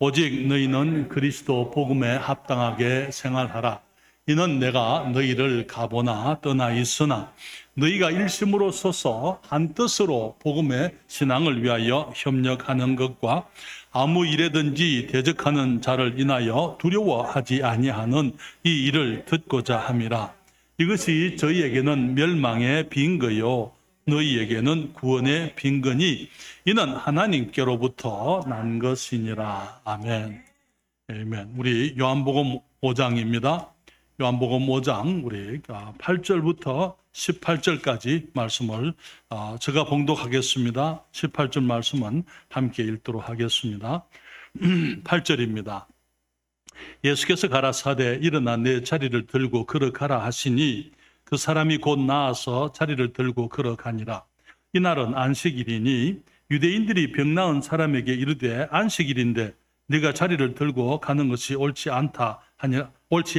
오직 너희는 그리스도 복음에 합당하게 생활하라. 이는 내가 너희를 가보나 떠나 있으나 너희가 일심으로 서서 한 뜻으로 복음의 신앙을 위하여 협력하는 것과 아무 일에든지 대적하는 자를 인하여 두려워하지 아니하는 이 일을 듣고자 함이라. 이것이 저희에게는 멸망의 빈거요 너희에게는 구원의 빈거니 이는 하나님께로부터 난 것이니라. 아멘. 아멘. 우리 요한복음 5장입니다. 요한복음 5장 우리 8절부터 18절까지 말씀을 제가 봉독하겠습니다. 18절 말씀은 함께 읽도록 하겠습니다. 8절입니다. 예수께서 가라사대 일어나 내 자리를 들고 걸어가라 하시니 그 사람이 곧 나아서 자리를 들고 걸어가니라. 이날은 안식일이니 유대인들이 병 나은 사람에게 이르되 안식일인데 네가 자리를 들고 가는 것이 옳지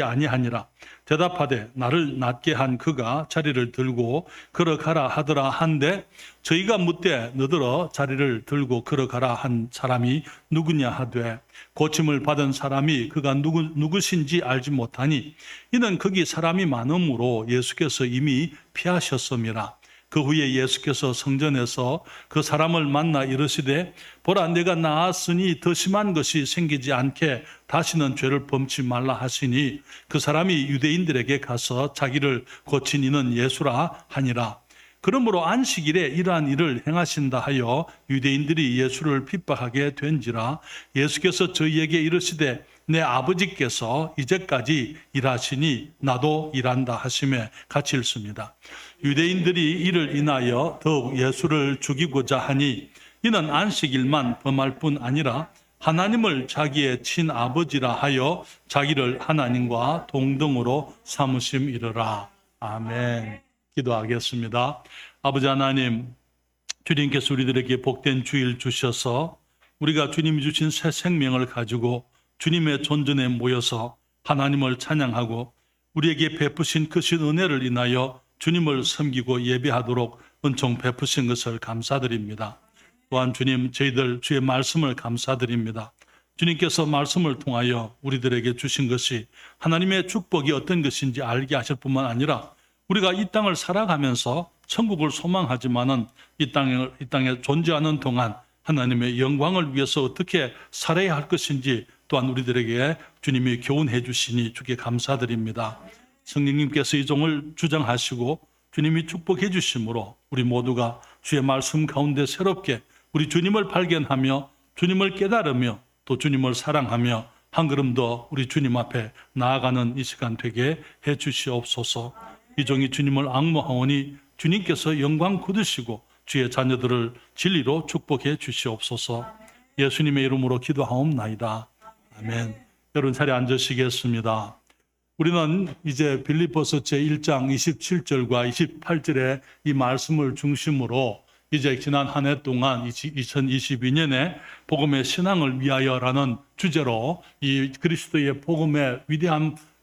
아니하니라. 대답하되 나를 낫게 한 그가 자리를 들고 걸어가라 하더라 한데 저희가 묻되 너더러 자리를 들고 걸어가라 한 사람이 누구냐 하되 고침을 받은 사람이 그가 누구신지 알지 못하니 이는 거기 사람이 많음으로 예수께서 이미 피하셨음이라. 그 후에 예수께서 성전에서 그 사람을 만나 이르시되 보라 내가 나았으니 더 심한 것이 생기지 않게 다시는 죄를 범치 말라 하시니 그 사람이 유대인들에게 가서 자기를 고친 이는 예수라 하니라. 그러므로 안식일에 이러한 일을 행하신다 하여 유대인들이 예수를 핍박하게 된지라. 예수께서 저희에게 이르시되 내 아버지께서 이제까지 일하시니 나도 일한다 하시매 같이 읽습니다. 유대인들이 이를 인하여 더욱 예수를 죽이고자 하니 이는 안식일만 범할 뿐 아니라 하나님을 자기의 친아버지라 하여 자기를 하나님과 동등으로 삼으심이르라. 아멘. 기도하겠습니다. 아버지 하나님, 주님께서 우리들에게 복된 주일 주셔서 우리가 주님이 주신 새 생명을 가지고 주님의 존전에 모여서 하나님을 찬양하고 우리에게 베푸신 크신 은혜를 인하여 주님을 섬기고 예배하도록 은총 베푸신 것을 감사드립니다. 또한 주님, 저희들 주의 말씀을 감사드립니다. 주님께서 말씀을 통하여 우리들에게 주신 것이 하나님의 축복이 어떤 것인지 알게 하실 뿐만 아니라 우리가 이 땅을 살아가면서 천국을 소망하지만은 이 땅에 존재하는 동안 하나님의 영광을 위해서 어떻게 살아야 할 것인지 또한 우리들에게 주님이 교훈해 주시니 주께 감사드립니다. 성령님께서 이 종을 주장하시고 주님이 축복해 주심으로 우리 모두가 주의 말씀 가운데 새롭게 우리 주님을 발견하며 주님을 깨달으며 또 주님을 사랑하며 한 걸음 더 우리 주님 앞에 나아가는 이 시간 되게 해 주시옵소서. 이 종이 주님을 앙모하오니 주님께서 영광 거두시고 주의 자녀들을 진리로 축복해 주시옵소서. 예수님의 이름으로 기도하옵나이다. 아멘. 여러분 자리에 앉으시겠습니다. 우리는 이제 빌립보서 제1장 27절과 28절의 이 말씀을 중심으로 이제 지난 한 해 동안 2022년에 복음의 신앙을 위하여라는 주제로 이 그리스도의 복음의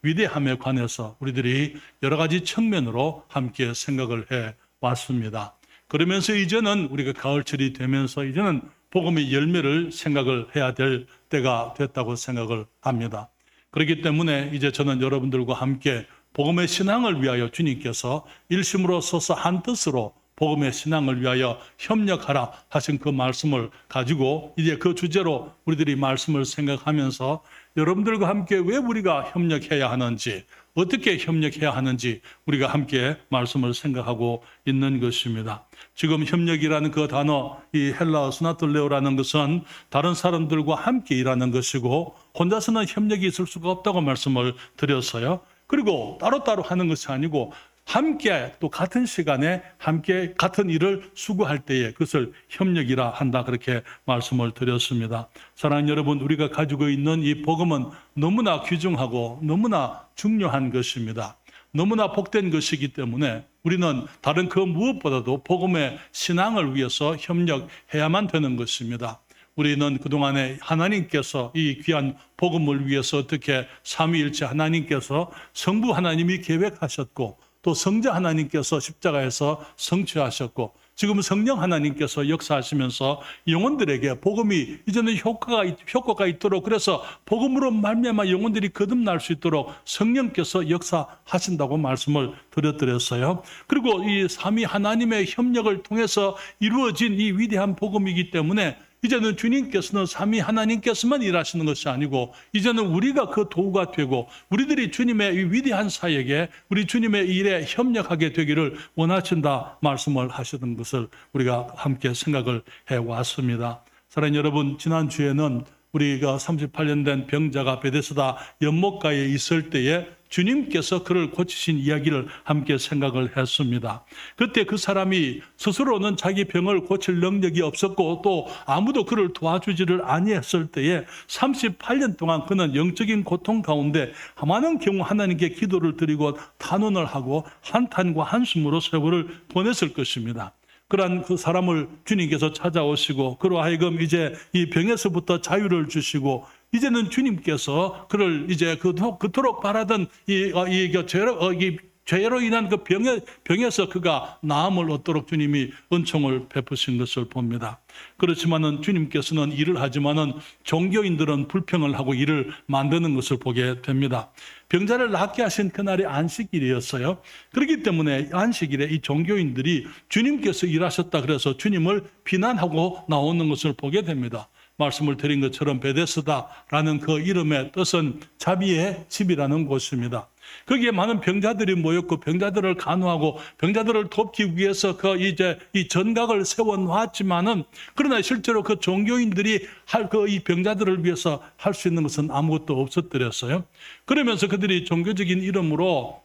위대함에 관해서 우리들이 여러 가지 측면으로 함께 생각을 해 왔습니다. 그러면서 이제는 우리가 가을철이 되면서 이제는 복음의 열매를 생각을 해야 될 때가 됐다고 생각을 합니다. 그렇기 때문에 이제 저는 여러분들과 함께 복음의 신앙을 위하여 주님께서 일심으로 서서 한 뜻으로 복음의 신앙을 위하여 협력하라 하신 그 말씀을 가지고 이제 그 주제로 우리들이 말씀을 생각하면서 여러분들과 함께 왜 우리가 협력해야 하는지, 어떻게 협력해야 하는지 우리가 함께 말씀을 생각하고 있는 것입니다. 지금 협력이라는 그 단어, 이 헬라어 스나톨레오라는 것은 다른 사람들과 함께 일하는 것이고 혼자서는 협력이 있을 수가 없다고 말씀을 드렸어요. 그리고 따로따로 하는 것이 아니고 함께 또 같은 시간에 함께 같은 일을 수고할 때에 그것을 협력이라 한다 그렇게 말씀을 드렸습니다. 사랑하는 여러분, 우리가 가지고 있는 이 복음은 너무나 귀중하고 너무나 중요한 것입니다. 너무나 복된 것이기 때문에 우리는 다른 그 무엇보다도 복음의 신앙을 위해서 협력해야만 되는 것입니다. 우리는 그동안에 하나님께서 이 귀한 복음을 위해서 어떻게 삼위일체 하나님께서 성부 하나님이 계획하셨고 또 성자 하나님께서 십자가에서 성취하셨고 지금 성령 하나님께서 역사하시면서 영혼들에게 복음이 이제는 효과가 있도록, 그래서 복음으로 말미암아 영혼들이 거듭날 수 있도록 성령께서 역사하신다고 말씀을 드렸어요. 그리고 이 삼위 하나님의 협력을 통해서 이루어진 이 위대한 복음이기 때문에 이제는 주님께서는 삼위 하나님께서만 일하시는 것이 아니고 이제는 우리가 그 도구가 되고 우리들이 주님의 이 위대한 사역에, 우리 주님의 일에 협력하게 되기를 원하신다 말씀을 하시던 것을 우리가 함께 생각을 해왔습니다. 사랑하는 여러분, 지난주에는 우리가 38년 된 병자가 베데스다 연못가에 있을 때에 주님께서 그를 고치신 이야기를 함께 생각을 했습니다. 그때 그 사람이 스스로는 자기 병을 고칠 능력이 없었고 또 아무도 그를 도와주지를 아니했을 때에 38년 동안 그는 영적인 고통 가운데 많은 경우 하나님께 기도를 드리고 탄원을 하고 한탄과 한숨으로 세월을 보냈을 것입니다. 그러한 그 사람을 주님께서 찾아오시고 그로 하여금 이제 이 병에서부터 자유를 주시고 이제는 주님께서 그를 이제 그토록 바라던 죄로 인한 그 병에서 그가 나음을 얻도록 주님이 은총을 베푸신 것을 봅니다. 그렇지만은 주님께서는 일을 하지만은 종교인들은 불평을 하고 일을 만드는 것을 보게 됩니다. 병자를 낫게 하신 그날이 안식일이었어요. 그렇기 때문에 안식일에 이 종교인들이 주님께서 일하셨다 그래서 주님을 비난하고 나오는 것을 보게 됩니다. 말씀을 드린 것처럼 베데스다라는 그 이름의 뜻은 자비의 집이라는 곳입니다. 거기에 많은 병자들이 모였고 병자들을 간호하고 병자들을 돕기 위해서 이 전각을 세워놓았지만은 그러나 실제로 그 종교인들이 이 병자들을 위해서 할 수 있는 것은 아무것도 없었더랬어요. 그러면서 그들이 종교적인 이름으로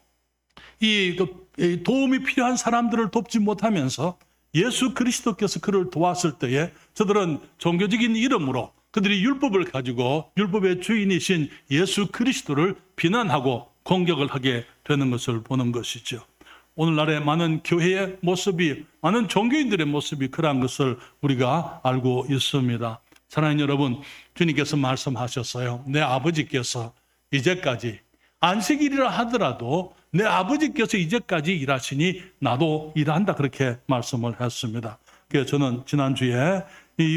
도움이 필요한 사람들을 돕지 못하면서 예수 그리스도께서 그를 도왔을 때에 저들은 종교적인 이름으로 그들이 율법을 가지고 율법의 주인이신 예수 그리스도를 비난하고 공격을 하게 되는 것을 보는 것이죠. 오늘날의 많은 교회의 모습이, 많은 종교인들의 모습이 그러한 것을 우리가 알고 있습니다. 사랑하는 여러분, 주님께서 말씀하셨어요. 내 아버지께서 이제까지 안식일이라 하더라도 내 아버지께서 이제까지 일하시니 나도 일한다, 그렇게 말씀을 했습니다. 그래서 저는 지난주에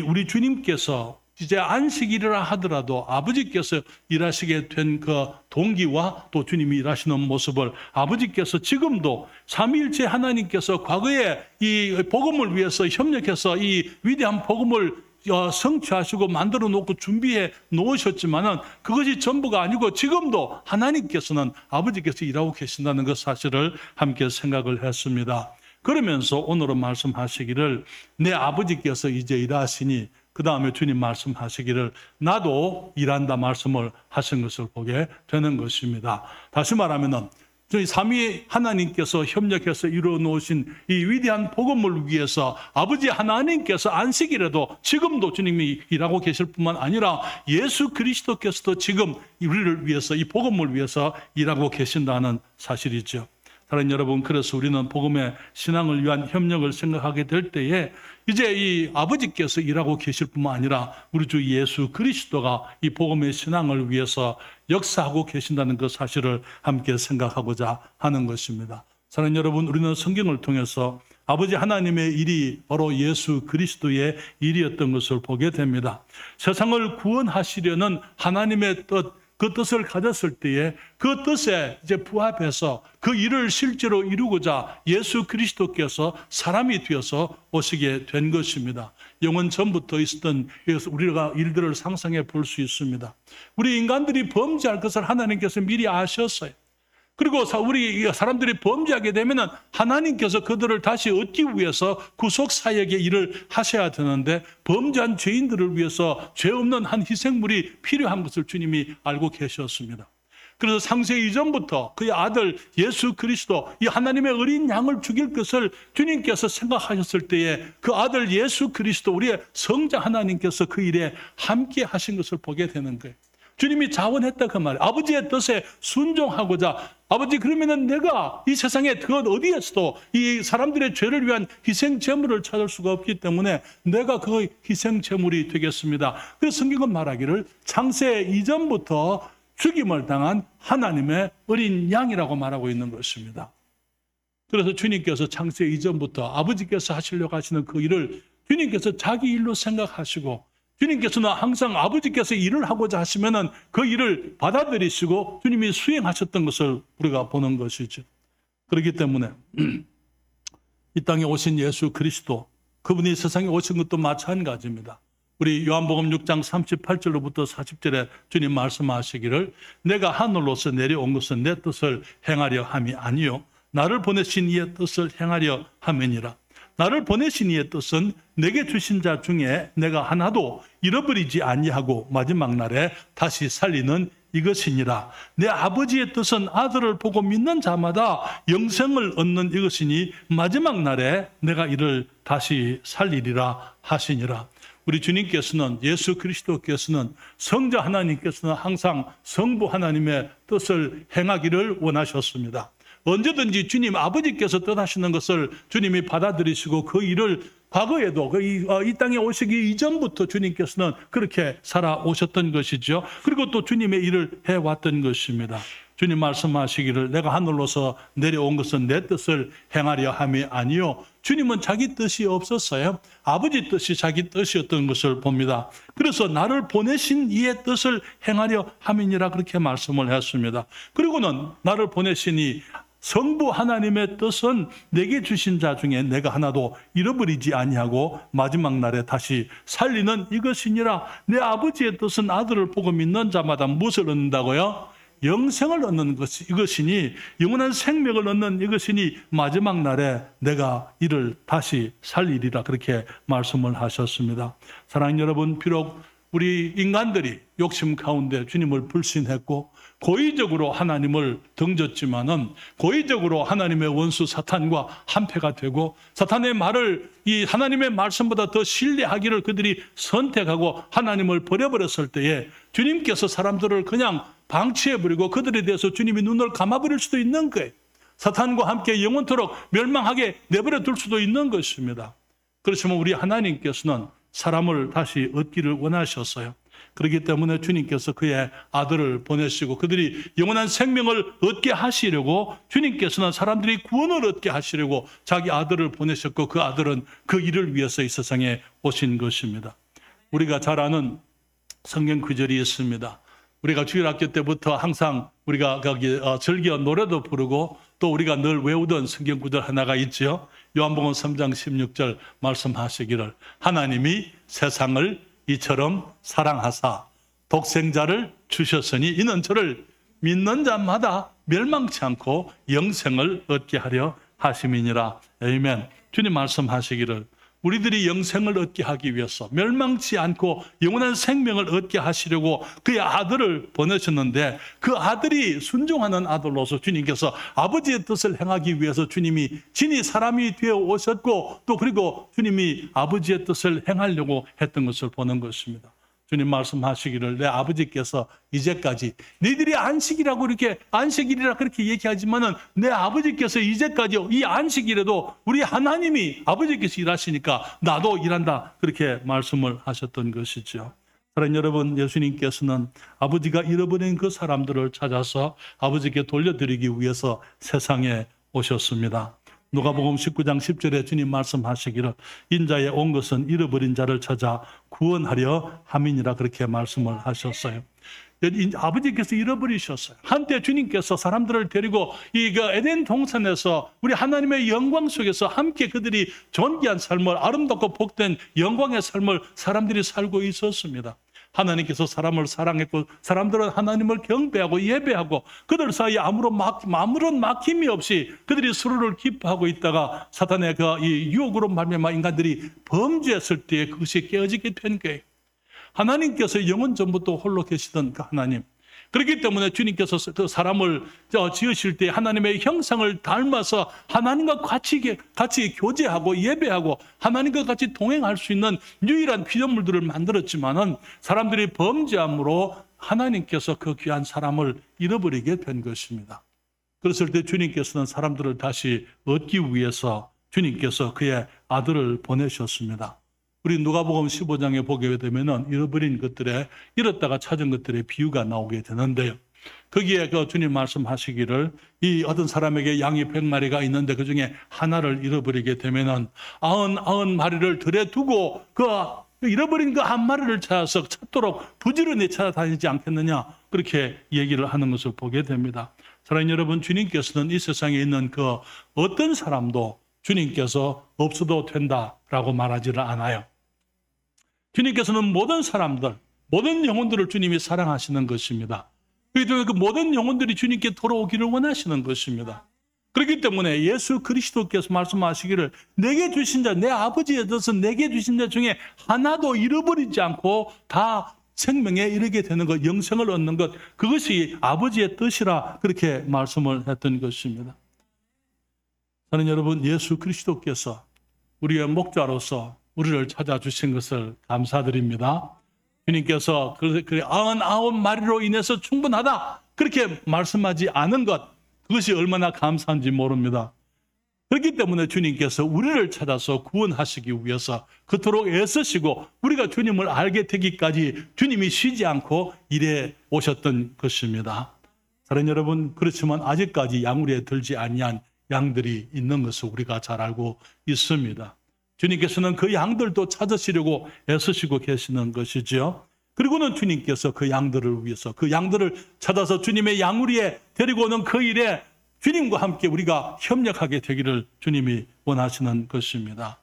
우리 주님께서 이제 안식일이라 하더라도 아버지께서 일하시게 된 그 동기와 또 주님이 일하시는 모습을 아버지께서 지금도 삼위일체 하나님께서 과거에 이 복음을 위해서 협력해서 이 위대한 복음을 성취하시고 만들어 놓고 준비해 놓으셨지만은 그것이 전부가 아니고 지금도 하나님께서는 아버지께서 일하고 계신다는 그 사실을 함께 생각을 했습니다. 그러면서 오늘은 말씀하시기를 내 아버지께서 이제 일하시니 그 다음에 주님 말씀하시기를 나도 일한다 말씀을 하신 것을 보게 되는 것입니다. 다시 말하면은 저희 삼위 하나님께서 협력해서 이루어 놓으신 이 위대한 복음을 위해서 아버지 하나님께서 안식일에도 지금도 주님이 일하고 계실 뿐만 아니라 예수 그리스도께서도 지금 우리를 위해서 이 복음을 위해서 일하고 계신다는 사실이죠. 사랑하는 여러분, 그래서 우리는 복음의 신앙을 위한 협력을 생각하게 될 때에 이제 이 아버지께서 일하고 계실 뿐만 아니라 우리 주 예수 그리스도가 이 복음의 신앙을 위해서 역사하고 계신다는 그 사실을 함께 생각하고자 하는 것입니다. 사랑하는 여러분, 우리는 성경을 통해서 아버지 하나님의 일이 바로 예수 그리스도의 일이었던 것을 보게 됩니다. 세상을 구원하시려는 하나님의 뜻, 그 뜻을 가졌을 때에 그 뜻에 이제 부합해서 그 일을 실제로 이루고자 예수 그리스도께서 사람이 되어서 오시게 된 것입니다. 영원 전부터 있었던 우리가 일들을 상상해 볼 수 있습니다. 우리 인간들이 범죄할 것을 하나님께서 미리 아셨어요. 그리고 우리 사람들이 범죄하게 되면은 하나님께서 그들을 다시 얻기 위해서 구속 사역의 일을 하셔야 되는데 범죄한 죄인들을 위해서 죄 없는 한 희생물이 필요한 것을 주님이 알고 계셨습니다. 그래서 창세 이전부터 그의 아들 예수 그리스도, 이 하나님의 어린 양을 죽일 것을 주님께서 생각하셨을 때에 그 아들 예수 그리스도, 우리의 성자 하나님께서 그 일에 함께 하신 것을 보게 되는 거예요. 주님이 자원했다 그 말이에요. 아버지의 뜻에 순종하고자, 아버지 그러면은 내가 이 세상에 그 어디에서도 이 사람들의 죄를 위한 희생 제물을 찾을 수가 없기 때문에 내가 그 희생 제물이 되겠습니다. 그래서 성경은 말하기를 창세 이전부터 죽임을 당한 하나님의 어린 양이라고 말하고 있는 것입니다. 그래서 주님께서 창세 이전부터 아버지께서 하시려고 하시는 그 일을 주님께서 자기 일로 생각하시고, 주님께서는 항상 아버지께서 일을 하고자 하시면은 그 일을 받아들이시고 주님이 수행하셨던 것을 우리가 보는 것이죠. 그렇기 때문에 이 땅에 오신 예수 그리스도, 그분이 세상에 오신 것도 마찬가지입니다. 우리 요한복음 6장 38절로부터 40절에 주님 말씀하시기를 내가 하늘로서 내려온 것은 내 뜻을 행하려 함이 아니요 나를 보내신 이의 뜻을 행하려 함이니라. 나를 보내신 이의 뜻은 내게 주신 자 중에 내가 하나도 잃어버리지 아니하고 마지막 날에 다시 살리는 이것이니라. 내 아버지의 뜻은 아들을 보고 믿는 자마다 영생을 얻는 이것이니 마지막 날에 내가 이를 다시 살리리라 하시니라. 우리 주님께서는, 예수 그리스도께서는, 성자 하나님께서는 항상 성부 하나님의 뜻을 행하기를 원하셨습니다. 언제든지 주님 아버지께서 뜻하시는 것을 주님이 받아들이시고 그 일을 과거에도 이 땅에 오시기 이전부터 주님께서는 그렇게 살아오셨던 것이죠. 그리고 또 주님의 일을 해왔던 것입니다. 주님 말씀하시기를 내가 하늘로서 내려온 것은 내 뜻을 행하려 함이 아니요. 주님은 자기 뜻이 없었어요. 아버지 뜻이 자기 뜻이었던 것을 봅니다. 그래서 나를 보내신 이의 뜻을 행하려 함이니라 그렇게 말씀을 했습니다. 그리고는 나를 보내시니 성부 하나님의 뜻은 내게 주신 자 중에 내가 하나도 잃어버리지 아니하고 마지막 날에 다시 살리는 이것이니라. 내 아버지의 뜻은 아들을 보고 믿는 자마다 무엇을 얻는다고요? 영생을 얻는 이것이니, 영원한 생명을 얻는 이것이니 마지막 날에 내가 이를 다시 살리리라 그렇게 말씀을 하셨습니다. 사랑하는 여러분, 비록 우리 인간들이 욕심 가운데 주님을 불신했고 고의적으로 하나님을 등졌지만은, 고의적으로 하나님의 원수 사탄과 한패가 되고 사탄의 말을 이 하나님의 말씀보다 더 신뢰하기를 그들이 선택하고 하나님을 버려버렸을 때에 주님께서 사람들을 그냥 방치해버리고 그들에 대해서 주님이 눈을 감아버릴 수도 있는 거예요. 사탄과 함께 영원토록 멸망하게 내버려 둘 수도 있는 것입니다. 그렇지만 우리 하나님께서는 사람을 다시 얻기를 원하셨어요. 그렇기 때문에 주님께서 그의 아들을 보내시고 그들이 영원한 생명을 얻게 하시려고, 주님께서는 사람들이 구원을 얻게 하시려고 자기 아들을 보내셨고 그 아들은 그 일을 위해서 이 세상에 오신 것입니다. 우리가 잘 아는 성경 구절이 있습니다. 우리가 주일학교 때부터 항상 우리가 거기 즐겨 노래도 부르고 또 우리가 늘 외우던 성경 구절 하나가 있죠. 요한복음 3장 16절 말씀하시기를 하나님이 세상을 이처럼 사랑하사 독생자를 주셨으니 이는 저를 믿는 자마다 멸망치 않고 영생을 얻게 하려 하심이니라. 아멘. 주님 말씀하시기를 우리들이 영생을 얻게 하기 위해서 멸망치 않고 영원한 생명을 얻게 하시려고 그의 아들을 보내셨는데, 그 아들이 순종하는 아들로서 주님께서 아버지의 뜻을 행하기 위해서 주님이 진히 사람이 되어 오셨고 또 그리고 주님이 아버지의 뜻을 행하려고 했던 것을 보는 것입니다. 주님 말씀하시기를 내 아버지께서 이제까지 너희들이 안식이라고 이렇게 안식일이라 그렇게 얘기하지만은 내 아버지께서 이제까지 이 안식일에도 우리 하나님이 아버지께서 일하시니까 나도 일한다 그렇게 말씀을 하셨던 것이죠. 사랑하는 여러분, 예수님께서는 아버지가 잃어버린 그 사람들을 찾아서 아버지께 돌려드리기 위해서 세상에 오셨습니다. 누가복음 19장 10절에 주님 말씀하시기를 인자에 온 것은 잃어버린 자를 찾아 구원하려 함이니라 그렇게 말씀을 하셨어요. 아버지께서 잃어버리셨어요. 한때 주님께서 사람들을 데리고 이 에덴 동산에서 우리 하나님의 영광 속에서 함께 그들이 존귀한 삶을, 아름답고 복된 영광의 삶을 사람들이 살고 있었습니다. 하나님께서 사람을 사랑했고 사람들은 하나님을 경배하고 예배하고 그들 사이에 아무런 막힘이 없이 그들이 서로를 기뻐하고 있다가 사탄의 이 유혹으로 말미암아 인간들이 범죄했을 때 그것이 깨어지게 된 거예요. 하나님께서 영원 전부터 홀로 계시던 그 하나님, 그렇기 때문에 주님께서 그 사람을 지으실 때 하나님의 형상을 닮아서 하나님과 같이 교제하고 예배하고 하나님과 같이 동행할 수 있는 유일한 피조물들을 만들었지만은 사람들이 범죄함으로 하나님께서 그 귀한 사람을 잃어버리게 된 것입니다. 그랬을 때 주님께서는 사람들을 다시 얻기 위해서 주님께서 그의 아들을 보내셨습니다. 우리 누가복음 15장에 보게 되면은 잃어버린 것들에 잃었다가 찾은 것들의 비유가 나오게 되는데요. 거기에 그 주님 말씀하시기를 이 어떤 사람에게 양이 100마리가 있는데 그중에 하나를 잃어버리게 되면은 99마리를 들에 두고 그 잃어버린 그 한 마리를 찾아서 찾도록 부지런히 찾아다니지 않겠느냐, 그렇게 얘기를 하는 것을 보게 됩니다. 사랑하는 여러분, 주님께서는 이 세상에 있는 그 어떤 사람도 주님께서 없어도 된다라고 말하지를 않아요. 주님께서는 모든 사람들, 모든 영혼들을 주님이 사랑하시는 것입니다. 그렇기 때문에 그 모든 영혼들이 주님께 돌아오기를 원하시는 것입니다. 그렇기 때문에 예수 그리스도께서 말씀하시기를 내게 주신 자, 내 아버지에 대해서 내게 주신 자 중에 하나도 잃어버리지 않고 다 생명에 이르게 되는 것, 영생을 얻는 것, 그것이 아버지의 뜻이라 그렇게 말씀을 했던 것입니다. 저는 여러분, 예수 그리스도께서 우리의 목자로서 우리를 찾아주신 것을 감사드립니다. 주님께서 99마리로 인해서 충분하다 그렇게 말씀하지 않은 것, 그것이 얼마나 감사한지 모릅니다. 그렇기 때문에 주님께서 우리를 찾아서 구원하시기 위해서 그토록 애쓰시고 우리가 주님을 알게 되기까지 주님이 쉬지 않고 일해 오셨던 것입니다. 사랑하는 여러분, 그렇지만 아직까지 양우리에 들지 아니한 양들이 있는 것을 우리가 잘 알고 있습니다. 주님께서는 그 양들도 찾으시려고 애쓰시고 계시는 것이죠. 그리고는 주님께서 그 양들을 위해서 그 양들을 찾아서 주님의 양우리에 데리고 오는 그 일에 주님과 함께 우리가 협력하게 되기를 주님이 원하시는 것입니다.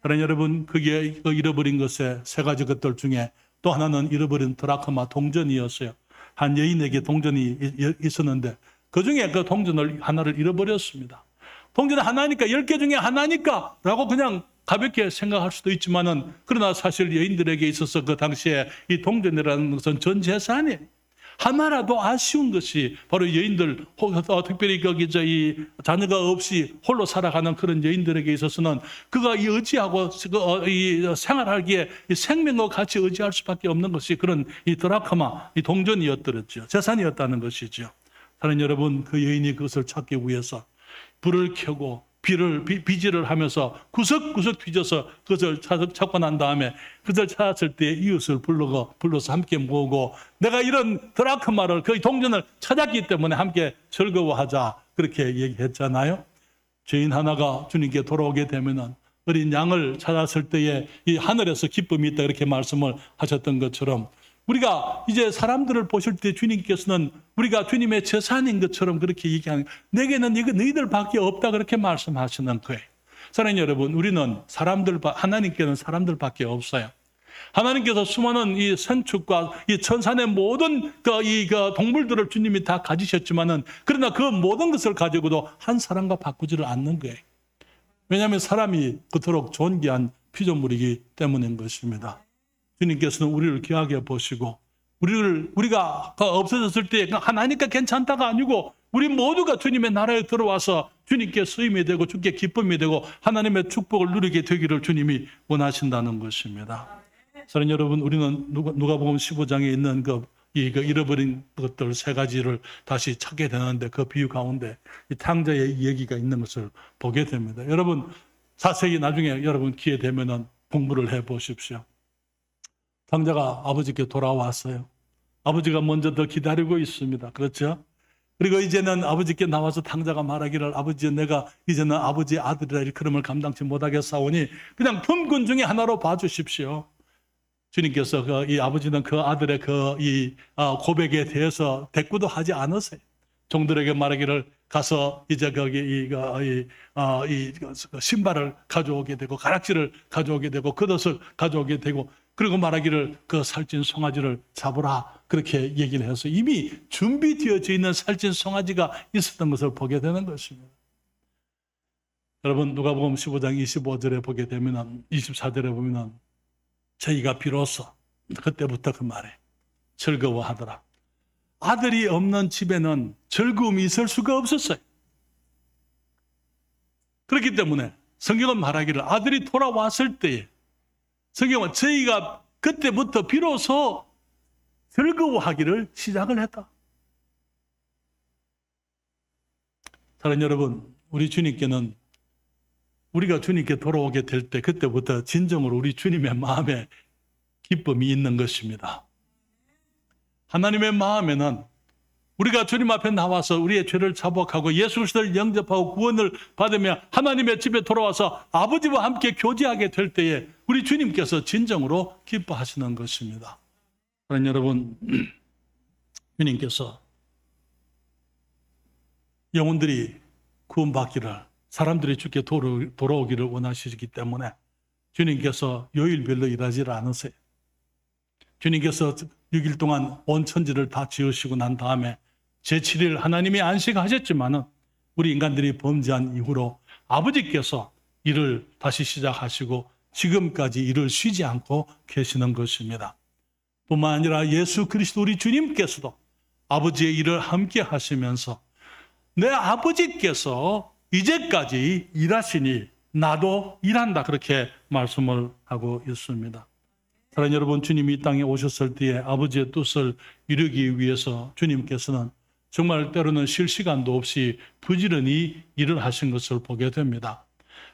그러나 여러분, 그게 잃어버린 것의 세 가지 것들 중에 또 하나는 잃어버린 드라크마 동전이었어요. 한 여인에게 동전이 있었는데 그중에 그 동전을 하나를 잃어버렸습니다. 동전 하나니까 10개 중에 하나니까 라고 그냥 가볍게 생각할 수도 있지만은, 그러나 사실 여인들에게 있어서 그 당시에 이 동전이라는 것은 전 재산이에요. 하나라도 아쉬운 것이 바로 여인들, 특별히 거기 이 자녀가 없이 홀로 살아가는 그런 여인들에게 있어서는 그가 이 의지하고 이 생활하기에 이 생명과 같이 의지할 수밖에 없는 것이 그런 이 드라크마, 이 동전이었더랬죠. 재산이었다는 것이죠. 사랑하는 여러분, 그 여인이 그것을 찾기 위해서 불을 켜고 비질을 하면서 구석구석 뒤져서 그것을 찾고 난 다음에 그것을 찾았을 때 이웃을 불러서 함께 모으고 내가 이런 드라크마를, 그 동전을 찾았기 때문에 함께 즐거워하자 그렇게 얘기했잖아요. 죄인 하나가 주님께 돌아오게 되면은 어린 양을 찾았을 때에 이 하늘에서 기쁨이 있다 이렇게 말씀을 하셨던 것처럼 우리가 이제 사람들을 보실 때 주님께서는 우리가 주님의 재산인 것처럼 그렇게 얘기하는, 내게는 이거 너희들밖에 없다 그렇게 말씀하시는 거예요. 사랑하는 여러분, 우리는 하나님께는 사람들밖에 없어요. 하나님께서 수많은 이 선축과 이 천산의 모든 그 동물들을 주님이 다 가지셨지만은, 그러나 그 모든 것을 가지고도 한 사람과 바꾸지를 않는 거예요. 왜냐하면 사람이 그토록 존귀한 피조물이기 때문인 것입니다. 주님께서는 우리를 귀하게 보시고 우리가 없어졌을 때 하나니까 괜찮다가 아니고 우리 모두가 주님의 나라에 들어와서 주님께 쓰임이 되고 주께 기쁨이 되고 하나님의 축복을 누리게 되기를 주님이 원하신다는 것입니다. 사랑하는 여러분, 우리는 누가복음 15장에 있는 그 잃어버린 것들 세 가지를 다시 찾게 되는데 그 비유 가운데 이 탕자의 얘기가 있는 것을 보게 됩니다. 여러분, 자세히 나중에 여러분 기회 되면은 공부를 해 보십시오. 탕자가 아버지께 돌아왔어요. 아버지가 먼저 더 기다리고 있습니다. 그렇죠? 그리고 이제는 아버지께 나와서 탕자가 말하기를, 아버지, 내가 이제는 아버지의 아들이라 이 그름을 감당치 못하겠사오니 그냥 품꾼 중에 하나로 봐주십시오. 주님께서 이 아버지는 그 아들의 고백에 대해서 대꾸도 하지 않으세요. 종들에게 말하기를, 가서 이제 거기 신발을 가져오게 되고 가락지를 가져오게 되고 겉옷을 가져오게 되고, 그리고 말하기를 그 살찐 송아지를 잡으라 그렇게 얘기를 해서 이미 준비되어져 있는 살찐 송아지가 있었던 것을 보게 되는 것입니다. 여러분, 누가복음 15장 25절에 보게 되면 24절에 보면 저희가 비로소 그때부터 그 말에 즐거워하더라. 아들이 없는 집에는 즐거움이 있을 수가 없었어요. 그렇기 때문에 성경은 말하기를 아들이 돌아왔을 때에 성경은 저희가 그때부터 비로소 즐거워하기를 시작을 했다. 사랑하는 여러분, 우리 주님께는 우리가 주님께 돌아오게 될 때 그때부터 진정으로 우리 주님의 마음에 기쁨이 있는 것입니다. 하나님의 마음에는 우리가 주님 앞에 나와서 우리의 죄를 자복하고 예수 그리스도를 영접하고 구원을 받으며 하나님의 집에 돌아와서 아버지와 함께 교제하게 될 때에 우리 주님께서 진정으로 기뻐하시는 것입니다. 그러니 여러분, 주님께서 영혼들이 구원받기를, 사람들이 주께 돌아오기를 원하시기 때문에 주님께서 요일별로 일하지 않으세요. 주님께서 6일 동안 온 천지를 다 지으시고 난 다음에 제7일 하나님이 안식하셨지만은 우리 인간들이 범죄한 이후로 아버지께서 일을 다시 시작하시고 지금까지 일을 쉬지 않고 계시는 것입니다. 뿐만 아니라 예수 그리스도 우리 주님께서도 아버지의 일을 함께 하시면서 내 아버지께서 이제까지 일하시니 나도 일한다, 그렇게 말씀을 하고 있습니다. 사랑하는 여러분, 주님이 이 땅에 오셨을 때에 아버지의 뜻을 이루기 위해서 주님께서는 정말 때로는 쉴 시간도 없이 부지런히 일을 하신 것을 보게 됩니다.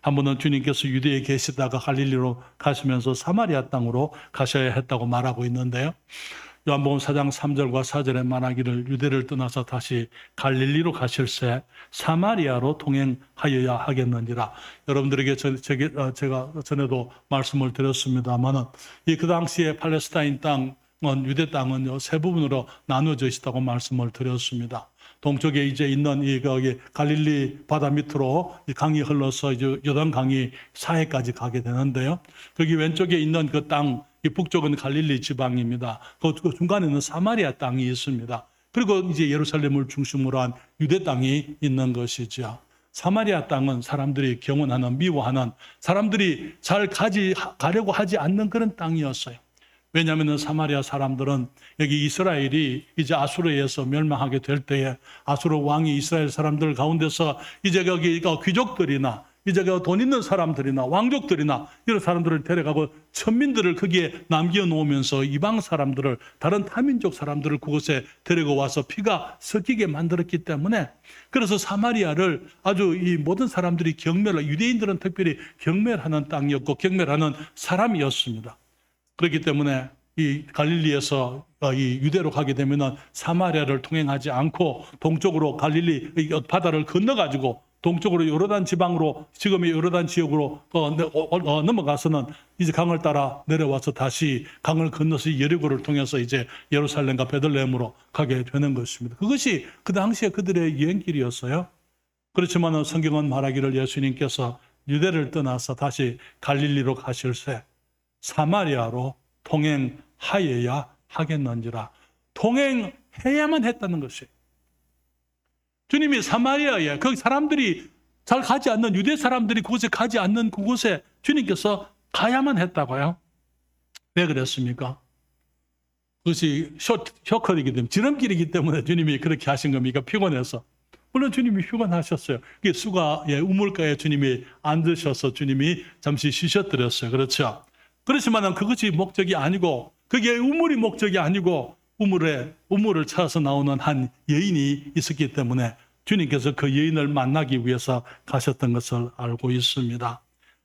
한 번은 주님께서 유대에 계시다가 갈릴리로 가시면서 사마리아 땅으로 가셔야 했다고 말하고 있는데요. 요한복음 4장 3절과 4절에 말하기를 유대를 떠나서 다시 갈릴리로 가실새 사마리아로 통행하여야 하겠느니라. 여러분들에게 제가 전에도 말씀을 드렸습니다만은 그 당시에 팔레스타인 땅은, 유대 땅은 세 부분으로 나누어져 있다고 말씀을 드렸습니다. 동쪽에 이제 있는 거기 갈릴리 바다 밑으로 이 강이 흘러서 이제 요단 강이 사해까지 가게 되는데요. 거기 왼쪽에 있는 그 땅, 이 북쪽은 갈릴리 지방입니다. 그 중간에는 사마리아 땅이 있습니다. 그리고 이제 예루살렘을 중심으로 한 유대 땅이 있는 것이죠. 사마리아 땅은 사람들이 경원하는, 미워하는, 사람들이 잘 가려고 하지 않는 그런 땅이었어요. 왜냐하면 사마리아 사람들은 여기 이스라엘이 이제 아수르에서 멸망하게 될 때에 아수르 왕이 이스라엘 사람들 가운데서 이제 여기 귀족들이나 이제 돈 있는 사람들이나 왕족들이나 이런 사람들을 데려가고 천민들을 거기에 남겨놓으면서 이방 사람들을, 다른 타민족 사람들을 그곳에 데리고 와서 피가 섞이게 만들었기 때문에, 그래서 사마리아를 아주 이 모든 사람들이 유대인들은 특별히 경멸하는 땅이었고 경멸하는 사람이었습니다. 그렇기 때문에 이 갈릴리에서 이 유대로 가게 되면은 사마리아를 통행하지 않고 동쪽으로 갈릴리 바다를 건너가지고 동쪽으로 요르단 지방으로, 지금의 요르단 지역으로 넘어가서는 이제 강을 따라 내려와서 다시 강을 건너서 여리고를 통해서 이제 예루살렘과 베들레헴으로 가게 되는 것입니다. 그것이 그 당시에 그들의 여행길이었어요. 그렇지만 성경은 말하기를 예수님께서 유대를 떠나서 다시 갈릴리로 가실새 사마리아로 통행하여야 하겠는지라. 통행해야만 했다는 것이에요. 주님이 사마리아에, 그 사람들이 잘 가지 않는, 유대 사람들이 그곳에 가지 않는 그곳에 주님께서 가야만 했다고요. 왜 그랬습니까? 그것이 쇼컷이기 때문에, 지름길이기 때문에 주님이 그렇게 하신 겁니까? 피곤해서. 물론 주님이 휴관하셨어요. 수가의 우물가에 주님이 앉으셔서 주님이 잠시 쉬셨더랬어요. 그렇죠? 그렇지만 그것이 목적이 아니고, 그게 우물이 목적이 아니고 우물을 찾아서 나오는 한 여인이 있었기 때문에 주님께서 그 여인을 만나기 위해서 가셨던 것을 알고 있습니다.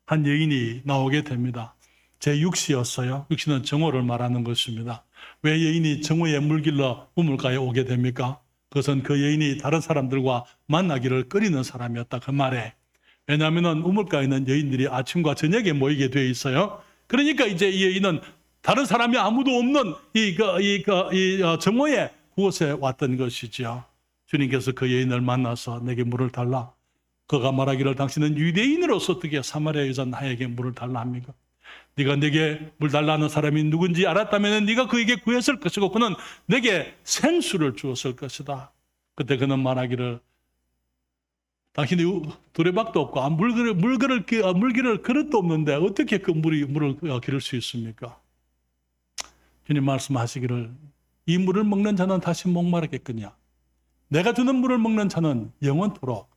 한 여인이 나오게 됩니다. 제6시였어요. 6시는 정오를 말하는 것입니다. 왜 여인이 정오에 물길러 우물가에 오게 됩니까? 그것은 그 여인이 다른 사람들과 만나기를 꺼리는 사람이었다, 그 말에. 왜냐하면 우물가에 있는 여인들이 아침과 저녁에 모이게 되어 있어요. 그러니까 이제 이 여인은 다른 사람이 아무도 없는 정오에 그곳에 왔던 것이죠. 주님께서 그 여인을 만나서 내게 물을 달라. 그가 말하기를 당신은 유대인으로서 어떻게 사마리아 여자 나에게 물을 달라 합니까? 네가 내게 물 달라는 사람이 누군지 알았다면 네가 그에게 구했을 것이고 그는 내게 생수를 주었을 것이다. 그때 그는 말하기를 당신이 두레박도 없고 물기를 그릇도 없는데 어떻게 그 물을 기를 수 있습니까? 주님 말씀하시기를 이 물을 먹는 자는 다시 목마르겠거냐. 내가 주는 물을 먹는 자는 영원토록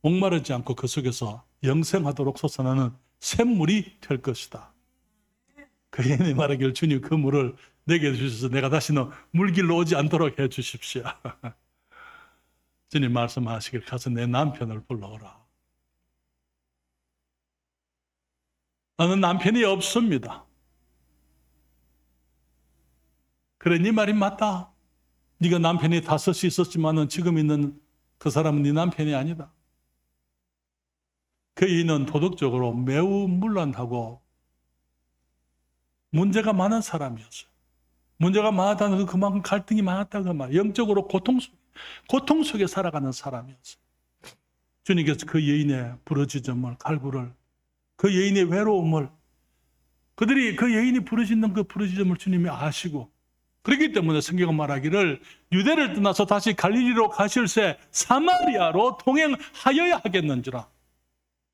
목마르지 않고 그 속에서 영생하도록 솟아나는 샘물이 될 것이다. 그 여인이 말하기를 주님 그 물을 내게 주셔서 내가 다시는 물길로 오지 않도록 해 주십시오. 주님 말씀하시길 가서 내 남편을 불러오라. 나는 남편이 없습니다. 그래, 네 말이 맞다. 네가 남편이 5이 있었지만은 지금 있는 그 사람은 네 남편이 아니다. 그 여인은 도덕적으로 매우 문란하고 문제가 많은 사람이었어요. 문제가 많았다는 건 그만큼 갈등이 많았다고 말. 영적으로 고통 속에 살아가는 사람이었어요. 주님께서 그 여인의 부르짖음을, 갈구를, 그 여인의 외로움을, 그들이 그 여인이 부르짖는 그 부르짖음을 주님이 아시고, 그렇기 때문에 성경은 말하기를 유대를 떠나서 다시 갈릴리로 가실새 사마리아로 통행하여야 하겠는지라.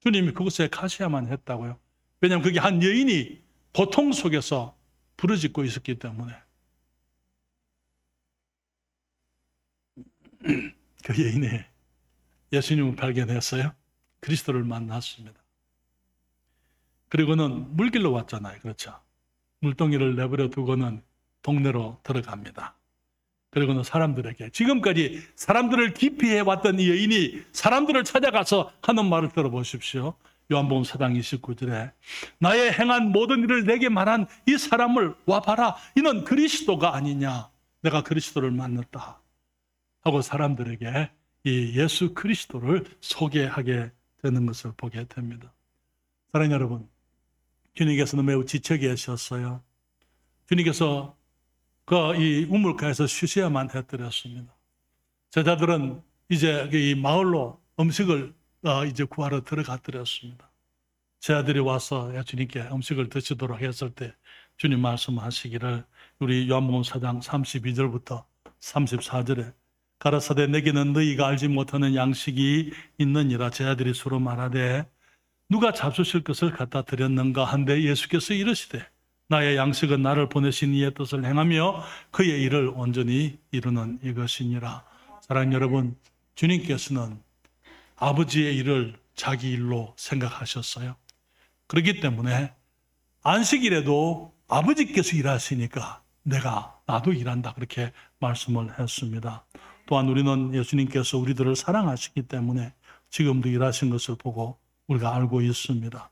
주님이 그곳에 가셔야만 했다고요. 왜냐하면 그게 한 여인이 고통 속에서 부르짖고 있었기 때문에. 그 여인이 예수님을 발견했어요. 그리스도를 만났습니다. 그리고는 물길로 왔잖아요. 그렇죠? 물동이를 내버려 두고는 동네로 들어갑니다. 그리고는 사람들에게, 지금까지 사람들을 기피해왔던 이 여인이 사람들을 찾아가서 하는 말을 들어보십시오. 요한복음 4장 29절에 나의 행한 모든 일을 내게 말한 이 사람을 와봐라. 이는 그리스도가 아니냐. 내가 그리스도를 만났다 하고 사람들에게 이 예수 그리스도를 소개하게 되는 것을 보게 됩니다. 사랑하는 여러분, 주님께서는 매우 지쳐 계셨어요. 주님께서 이 우물가에서 쉬셔야만 해드렸습니다. 제자들은 이제 이 마을로 음식을 이제 구하러 들어가드렸습니다. 제자들이 와서 주님께 음식을 드시도록 했을 때 주님 말씀하시기를, 우리 요한복음 4장 32절부터 34절에 가라사대 내게는 너희가 알지 못하는 양식이 있느니라. 제자들이 서로 말하되 누가 잡수실 것을 갖다 드렸는가 한데 예수께서 이르시되 나의 양식은 나를 보내신 이의 뜻을 행하며 그의 일을 온전히 이루는 이것이니라. 사랑하는 여러분, 주님께서는 아버지의 일을 자기 일로 생각하셨어요. 그렇기 때문에 안식일에도 아버지께서 일하시니까 나도 일한다, 그렇게 말씀을 했습니다. 또한 우리는 예수님께서 우리들을 사랑하시기 때문에 지금도 일하신 것을 보고 우리가 알고 있습니다.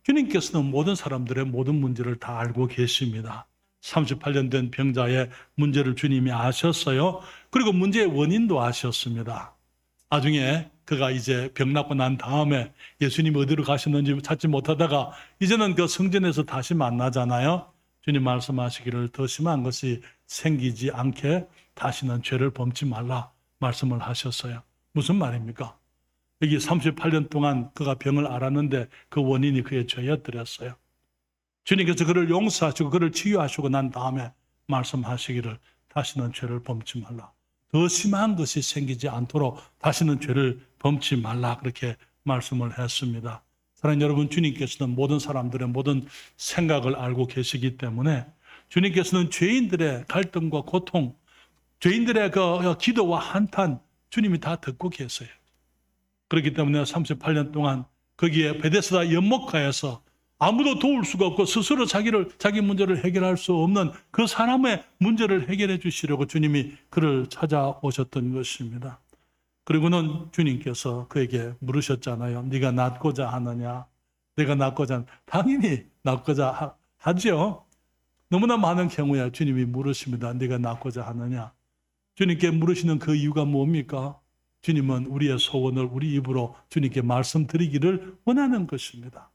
주님께서는 모든 사람들의 모든 문제를 다 알고 계십니다. 38년 된 병자의 문제를 주님이 아셨어요. 그리고 문제의 원인도 아셨습니다. 나중에 그가 이제 병 낫고 난 다음에 예수님이 어디로 가셨는지 찾지 못하다가 이제는 그 성전에서 다시 만나잖아요. 주님 말씀하시기를 더 심한 것이 생기지 않게 다시는 죄를 범치 말라 말씀을 하셨어요. 무슨 말입니까? 여기 38년 동안 그가 병을 앓았는데 그 원인이 그의 죄였더랬어요. 주님께서 그를 용서하시고 그를 치유하시고 난 다음에 말씀하시기를 다시는 죄를 범치 말라. 더 심한 것이 생기지 않도록 다시는 죄를 범치 말라, 그렇게 말씀을 했습니다. 사랑하는 여러분, 주님께서는 모든 사람들의 모든 생각을 알고 계시기 때문에 주님께서는 죄인들의 갈등과 고통, 죄인들의 그 기도와 한탄 주님이 다 듣고 계세요. 그렇기 때문에 38년 동안 거기에 베데스다 연못가에서 아무도 도울 수가 없고 스스로 자기 문제를 해결할 수 없는 그 사람의 문제를 해결해 주시려고 주님이 그를 찾아오셨던 것입니다. 그리고는 주님께서 그에게 물으셨잖아요. 네가 낫고자 하느냐? 내가 낫고자 당연히 낫고자 하죠. 너무나 많은 경우에 주님이 물으십니다. 네가 낫고자 하느냐? 주님께 물으시는 그 이유가 뭡니까? 주님은 우리의 소원을 우리 입으로 주님께 말씀드리기를 원하는 것입니다.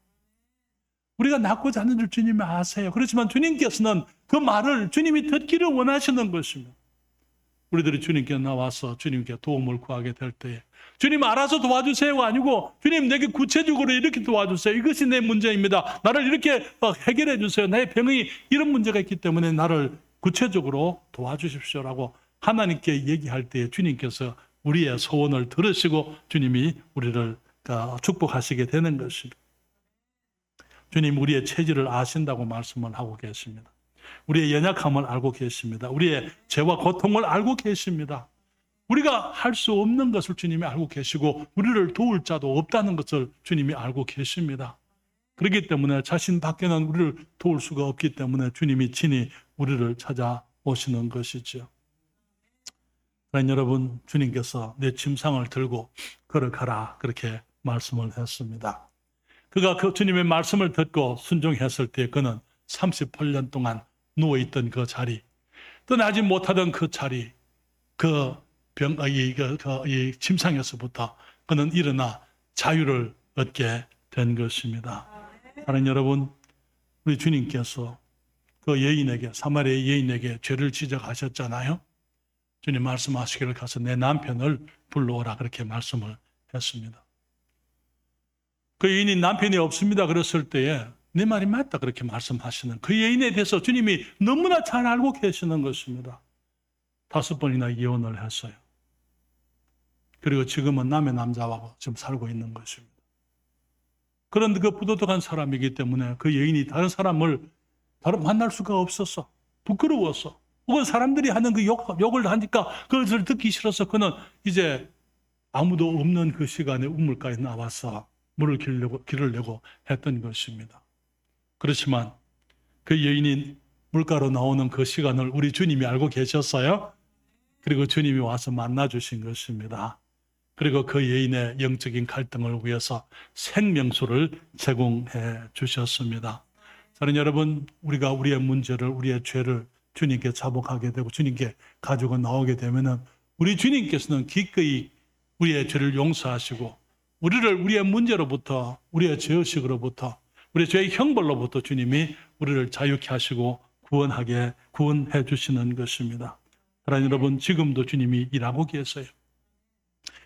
우리가 낫고자 하는 줄 주님이 아세요. 그렇지만 주님께서는 그 말을 주님이 듣기를 원하시는 것입니다. 우리들이 주님께 나와서 주님께 도움을 구하게 될 때에 주님 알아서 도와주세요가 아니고 주님 내게 구체적으로 이렇게 도와주세요. 이것이 내 문제입니다. 나를 이렇게 해결해 주세요. 나의 병이 이런 문제가 있기 때문에 나를 구체적으로 도와주십시오라고 하나님께 얘기할 때에 주님께서 우리의 소원을 들으시고 주님이 우리를 축복하시게 되는 것입니다. 주님 우리의 체질을 아신다고 말씀을 하고 계십니다. 우리의 연약함을 알고 계십니다. 우리의 죄와 고통을 알고 계십니다. 우리가 할 수 없는 것을 주님이 알고 계시고 우리를 도울 자도 없다는 것을 주님이 알고 계십니다. 그렇기 때문에 자신 밖에는 우리를 도울 수가 없기 때문에 주님이 친히 우리를 찾아오시는 것이죠. 그러나 여러분, 주님께서 내 침상을 들고 걸어가라 그렇게 말씀을 했습니다. 그가 그 주님의 말씀을 듣고 순종했을 때 그는 38년 동안 누워있던 그 자리, 떠나지 못하던 그 자리, 그 이 침상에서부터 그는 일어나 자유를 얻게 된 것입니다. 사랑하는 여러분, 우리 주님께서 그 여인에게, 사마리아 여인에게 죄를 지적하셨잖아요. 주님 말씀하시기를 가서 내 남편을 불러오라 그렇게 말씀을 했습니다. 그 여인이 남편이 없습니다 그랬을 때에 내 말이 맞다 그렇게 말씀하시는 그 여인에 대해서 주님이 너무나 잘 알고 계시는 것입니다. 5번이나 이혼을 했어요. 그리고 지금은 남의 남자하고 지금 살고 있는 것입니다. 그런데 그 부도덕한 사람이기 때문에 그 여인이 다른 사람을 만날 수가 없었어. 부끄러웠어. 혹은 사람들이 하는 그 욕을 하니까 그것을 듣기 싫어서 그는 이제 아무도 없는 그 시간에 우물가에 나와서 물을 길을 내고 했던 것입니다. 그렇지만 그 여인이 물가로 나오는 그 시간을 우리 주님이 알고 계셨어요. 그리고 주님이 와서 만나주신 것입니다. 그리고 그 여인의 영적인 갈등을 위해서 생명수를 제공해 주셨습니다. 사랑하는 여러분, 우리가 우리의 문제를, 우리의 죄를 주님께 자복하게 되고 주님께 가지고 나오게 되면은 우리 주님께서는 기꺼이 우리의 죄를 용서하시고 우리를 우리의 문제로부터, 우리의 죄의식으로부터, 우리의 죄의 형벌로부터 주님이 우리를 자유케 하시고 구원해 주시는 것입니다. 사랑하는 여러분, 지금도 주님이 일하고 계세요.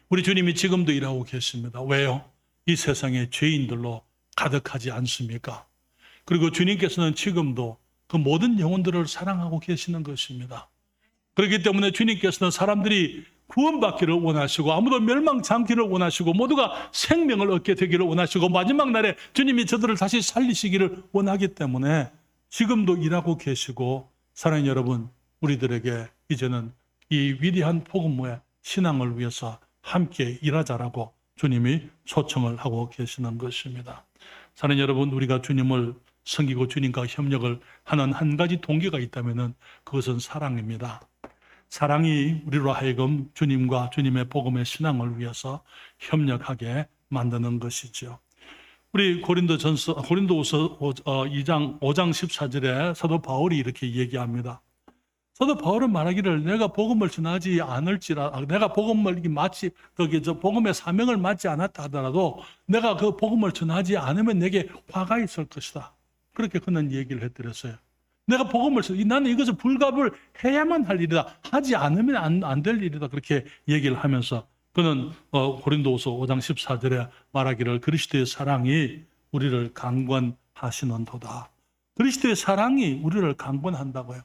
우리 주님이 지금도 일하고 계십니다. 왜요? 이 세상에 죄인들로 가득하지 않습니까? 그리고 주님께서는 지금도 그 모든 영혼들을 사랑하고 계시는 것입니다. 그렇기 때문에 주님께서는 사람들이 구원받기를 원하시고 아무도 멸망치 않기를 원하시고 모두가 생명을 얻게 되기를 원하시고 마지막 날에 주님이 저들을 다시 살리시기를 원하기 때문에 지금도 일하고 계시고, 사랑하는 여러분, 우리들에게 이제는 이 위대한 복음의 신앙을 위해서 함께 일하자라고 주님이 초청을 하고 계시는 것입니다. 사랑하는 여러분, 우리가 주님을 섬기고 주님과 협력을 하는 한 가지 동기가 있다면 그것은 사랑입니다. 사랑이 우리로 하여금 주님과 주님의 복음의 신앙을 위해서 협력하게 만드는 것이죠. 우리 고린도후서 5장 14절에 사도 바울이 이렇게 얘기합니다. 사도 바울은 말하기를 내가 복음을 전하지 않을지라, 내가 복음을 복음의 사명을 맡지 않았다 하더라도 내가 그 복음을 전하지 않으면 내게 화가 있을 것이다. 그렇게 그는 얘기를 해드렸어요. 내가 나는 이것을 불갑을 해야만 할 일이다. 하지 않으면 안 될 일이다. 그렇게 얘기를 하면서 그는 고린도후서 5장 14절에 말하기를 그리스도의 사랑이 우리를 강권하시는도다. 그리스도의 사랑이 우리를 강권한다고요.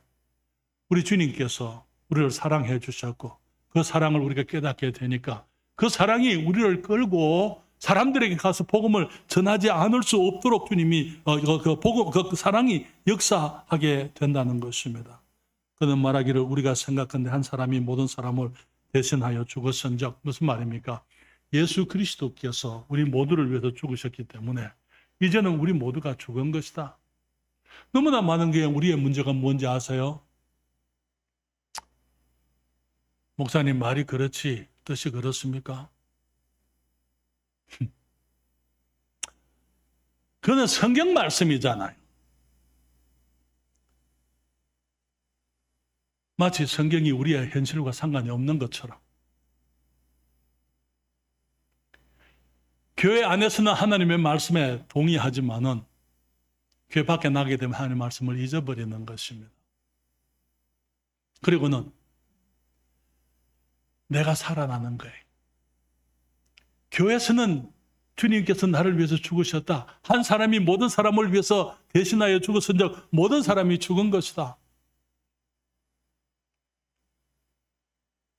우리 주님께서 우리를 사랑해 주셨고 그 사랑을 우리가 깨닫게 되니까 그 사랑이 우리를 끌고 사람들에게 가서 복음을 전하지 않을 수 없도록 주님이 그 사랑이 역사하게 된다는 것입니다. 그는 말하기를 우리가 생각하는데 한 사람이 모든 사람을 대신하여 죽었은즉, 무슨 말입니까? 예수 그리스도께서 우리 모두를 위해서 죽으셨기 때문에 이제는 우리 모두가 죽은 것이다. 너무나 많은 게 우리의 문제가 뭔지 아세요? 목사님 말이 그렇지 뜻이 그렇습니까? 그건 성경 말씀이잖아요. 마치 성경이 우리의 현실과 상관이 없는 것처럼. 교회 안에서는 하나님의 말씀에 동의하지만은 교회 밖에 나가게 되면 하나님의 말씀을 잊어버리는 것입니다. 그리고는 내가 살아나는 거예요. 교회에서는 주님께서 나를 위해서 죽으셨다. 한 사람이 모든 사람을 위해서 대신하여 죽었은즉 모든 사람이 죽은 것이다.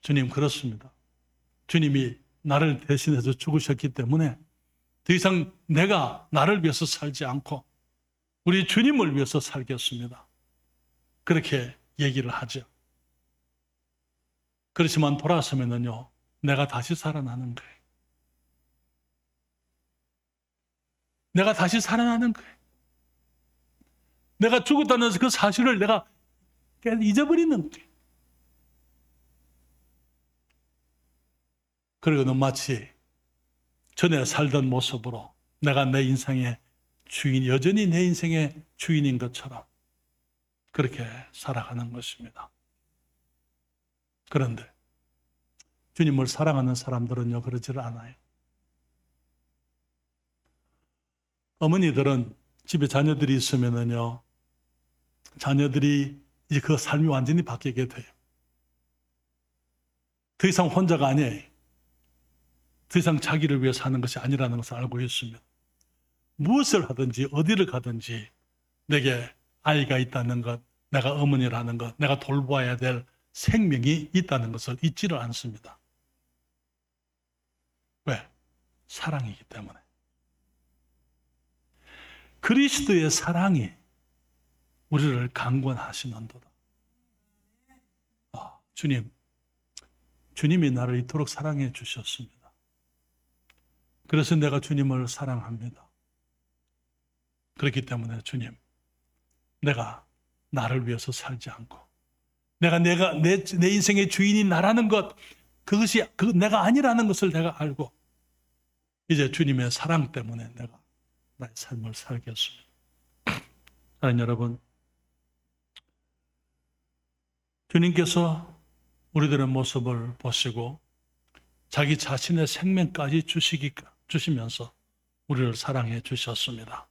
주님 그렇습니다. 주님이 나를 대신해서 죽으셨기 때문에 더 이상 내가 나를 위해서 살지 않고 우리 주님을 위해서 살겠습니다. 그렇게 얘기를 하죠. 그렇지만 돌아서면은요, 내가 다시 살아나는 거예요. 내가 다시 살아나는 거예요. 내가 죽었다는 그 사실을 내가 잊어버리는 거예요. 그리고는 마치 전에 살던 모습으로 내가 내 인생의 주인, 여전히 내 인생의 주인인 것처럼 그렇게 살아가는 것입니다. 그런데 주님을 사랑하는 사람들은요, 그러지를 않아요. 어머니들은 집에 자녀들이 있으면은요, 자녀들이 이제 그 삶이 완전히 바뀌게 돼요. 더 이상 혼자가 아니에요. 더 이상 자기를 위해 사는 것이 아니라는 것을 알고 있으면 무엇을 하든지 어디를 가든지 내게 아이가 있다는 것, 내가 어머니라는 것, 내가 돌보아야 될 생명이 있다는 것을 잊지를 않습니다. 왜? 사랑이기 때문에. 그리스도의 사랑이 우리를 강권하시는도다. 주님이 나를 이토록 사랑해 주셨습니다. 그래서 내가 주님을 사랑합니다. 그렇기 때문에 주님, 내가 나를 위해서 살지 않고 내 인생의 주인이 나라는 것, 그것이 내가 아니라는 것을 내가 알고 이제 주님의 사랑 때문에 내가 나의 삶을 살겠습니다. 사랑하는 여러분, 주님께서 우리들의 모습을 보시고 자기 자신의 생명까지 주시면서 우리를 사랑해 주셨습니다.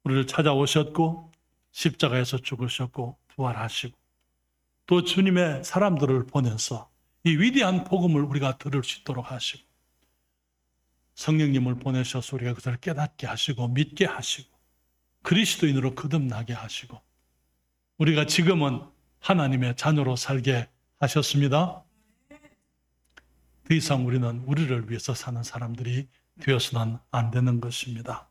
우리를 찾아오셨고 십자가에서 죽으셨고 부활하시고 또 주님의 사람들을 보내서 이 위대한 복음을 우리가 들을 수 있도록 하시고 성령님을 보내셔서 우리가 그것을 깨닫게 하시고 믿게 하시고 그리스도인으로 거듭나게 하시고 우리가 지금은 하나님의 자녀로 살게 하셨습니다. 더 이상 우리는 우리를 위해서 사는 사람들이 되어서는 안 되는 것입니다.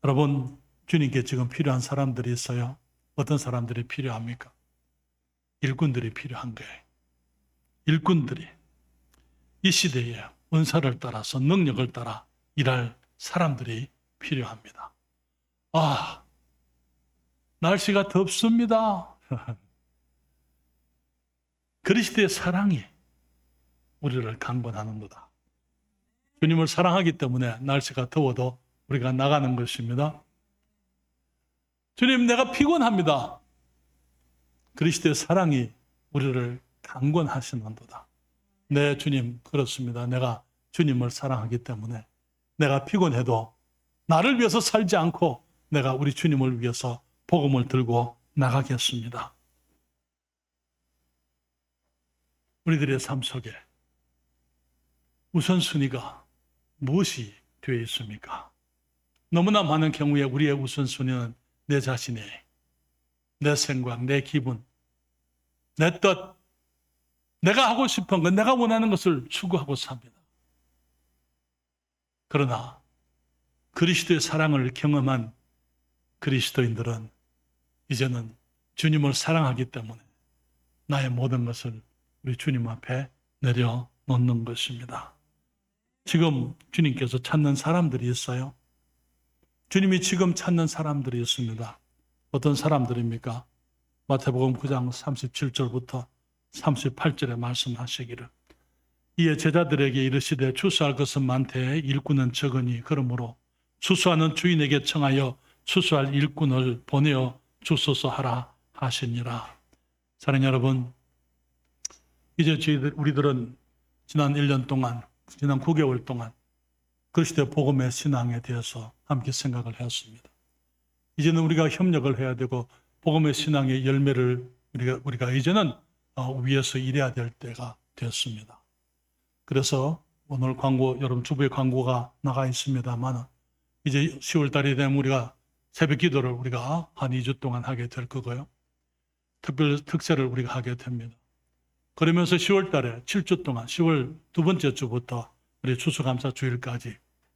여러분, 주님께 지금 필요한 사람들이 있어요. 어떤 사람들이 필요합니까? 일꾼들이 필요한 거예요. 일꾼들이 이 시대에 은사를 따라서 능력을 따라 일할 사람들이 필요합니다. 날씨가 덥습니다. 그리스도의 사랑이 우리를 강권하는도다. 주님을 사랑하기 때문에 날씨가 더워도 우리가 나가는 것입니다. 주님, 내가 피곤합니다. 그리스도의 사랑이 우리를 강권하시는도다. 네, 주님, 그렇습니다. 내가 주님을 사랑하기 때문에 내가 피곤해도 나를 위해서 살지 않고 내가 우리 주님을 위해서 복음을 들고 나가겠습니다. 우리들의 삶 속에 우선순위가 무엇이 되어 있습니까? 너무나 많은 경우에 우리의 우선순위는 내 자신의, 내 생각, 내 기분, 내 뜻, 내가 하고 싶은 것, 내가 원하는 것을 추구하고 삽니다. 그러나 그리스도의 사랑을 경험한 그리스도인들은 이제는 주님을 사랑하기 때문에 나의 모든 것을 우리 주님 앞에 내려놓는 것입니다. 지금 주님께서 찾는 사람들이 있어요. 주님이 지금 찾는 사람들이 있습니다. 어떤 사람들입니까? 마태복음 9장 37절부터 38절에 말씀하시기를 이에 제자들에게 이르시되 추수할 것은 많되 일꾼은 적으니 그러므로 추수하는 주인에게 청하여 추수할 일꾼을 보내어 주소서 하라 하시니라. 사랑하는 여러분, 이제 우리들은 지난 1년 동안, 지난 9개월 동안 그리스도의 복음의 신앙에 대해서 함께 생각을 했습니다. 이제는 우리가 협력을 해야 되고 복음의 신앙의 열매를 우리가 이제는 위에서 일해야 될 때가 되었습니다. 그래서 오늘 광고, 여러분 주부의 광고가 나가 있습니다만 이제 10월 달이 되면 우리가 새벽 기도를 우리가 한 2주 동안 하게 될 거고요. 특세를 우리가 하게 됩니다. 그러면서 10월 달에 7주 동안 10월 두 번째 주부터 우리 추수감사 주일까지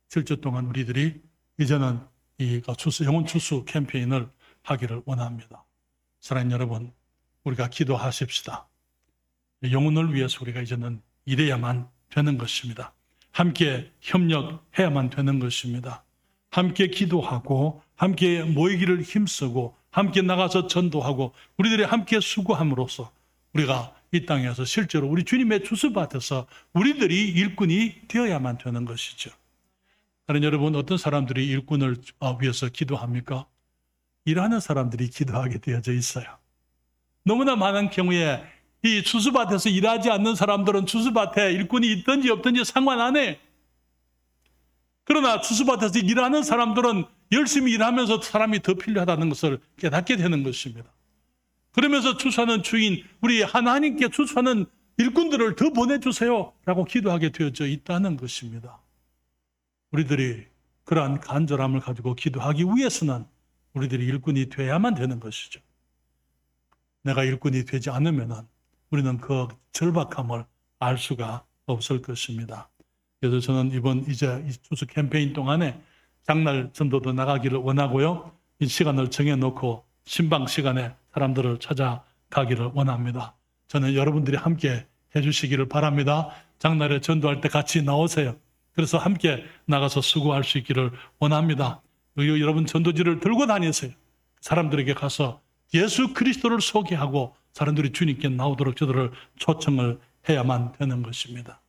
7주 동안 우리들이 이제는 이 영혼 추수 캠페인을 하기를 원합니다. 사랑하는 여러분, 우리가 기도하십시다. 영혼을 위해서 우리가 이제는 일해야만 되는 것입니다. 함께 협력해야만 되는 것입니다. 함께 기도하고 함께 모이기를 힘쓰고 함께 나가서 전도하고 우리들이 함께 수고함으로써 우리가 이 땅에서 실제로 우리 주님의 추수밭에서 우리들이 일꾼이 되어야만 되는 것이죠. 다른 여러분, 어떤 사람들이 일꾼을 위해서 기도합니까? 일하는 사람들이 기도하게 되어져 있어요. 너무나 많은 경우에 이 추수밭에서 일하지 않는 사람들은 추수밭에 일꾼이 있든지 없든지 상관 안 해. 그러나 추수밭에서 일하는 사람들은 열심히 일하면서 사람이 더 필요하다는 것을 깨닫게 되는 것입니다. 그러면서 추수하는 주인, 우리 하나님께 추수하는 일꾼들을 더 보내주세요 라고 기도하게 되어져 있다는 것입니다. 우리들이 그러한 간절함을 가지고 기도하기 위해서는 우리들이 일꾼이 돼야만 되는 것이죠. 내가 일꾼이 되지 않으면 우리는 그 절박함을 알 수가 없을 것입니다. 그래서 저는 이번 이제 이 추수 캠페인 동안에 장날 전도도 나가기를 원하고요. 이 시간을 정해놓고 신방 시간에 사람들을 찾아가기를 원합니다. 저는 여러분들이 함께 해주시기를 바랍니다. 장날에 전도할 때 같이 나오세요. 그래서 함께 나가서 수고할 수 있기를 원합니다. 여러분 전도지를 들고 다니세요. 사람들에게 가서 예수 그리스도를 소개하고 사람들이 주님께 나오도록 저들을 초청을 해야만 되는 것입니다.